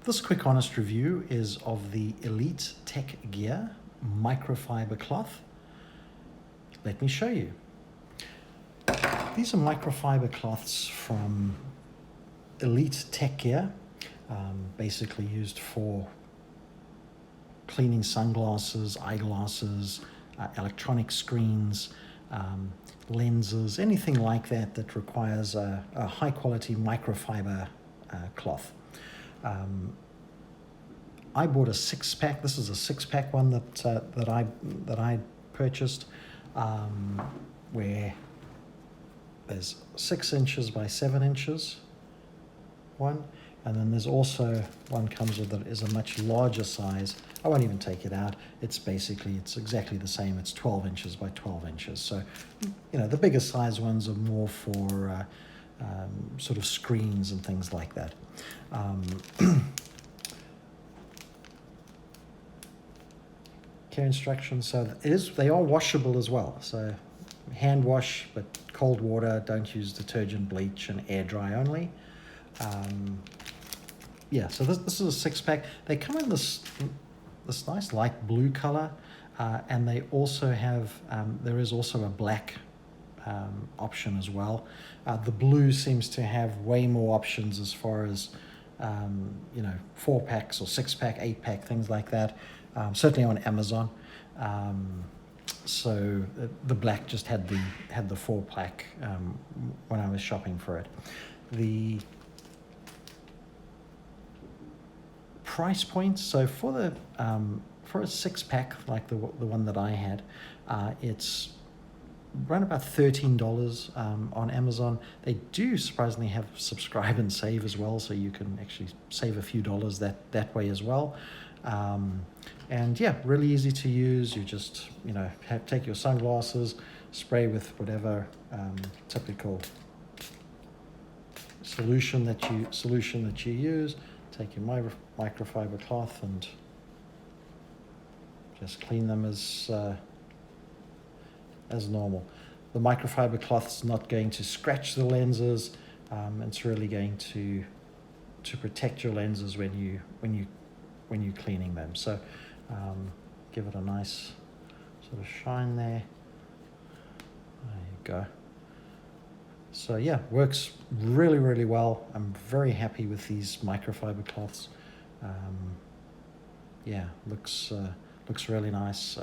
This quick honest review is of the Elite Tech Gear microfiber cloth. Let me show you. These are microfiber cloths from Elite Tech Gear, basically used for cleaning sunglasses, eyeglasses, electronic screens, lenses, anything like that that requires a high quality microfiber cloth. I bought a 6-pack. This is a 6-pack one that I purchased, where there's 6 inches by 7 inches one, and then there's also one comes with that is a much larger size. I won't even take it out. It's exactly the same. It's 12 inches by 12 inches. So, the bigger size ones are more for sort of screens and things like that. Care instructions. So they are washable as well. So hand wash, but cold water. Don't use detergent, bleach, and air dry only. So this is a 6-pack. They come in this nice light blue color, and they also have there is also a black option as well. The blue seems to have way more options as far as 4-packs or 6-pack, 8-pack, things like that. Certainly on Amazon. So the black just had the 4-pack when I was shopping for it. The price point, so for a 6-pack like the one that I had, it's around about $13 on Amazon. They do surprisingly have subscribe and save as well, so you can actually save a few dollars that way as well. And yeah, really easy to use. You just take your sunglasses, spray with whatever typical solution that you use. Take your microfiber cloth and just clean them as normal. The microfiber cloth's not going to scratch the lenses. It's really going to protect your lenses when you're cleaning them. So give it a nice sort of shine there. There you go. So yeah, works really, really well. I'm very happy with these microfiber cloths. Looks really nice.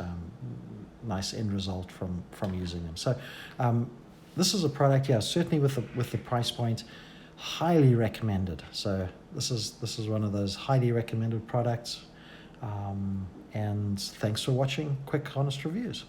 Nice end result from using them. So this is a product, certainly with the price point, highly recommended. So this is one of those highly recommended products. And thanks for watching Quick Honest Reviews.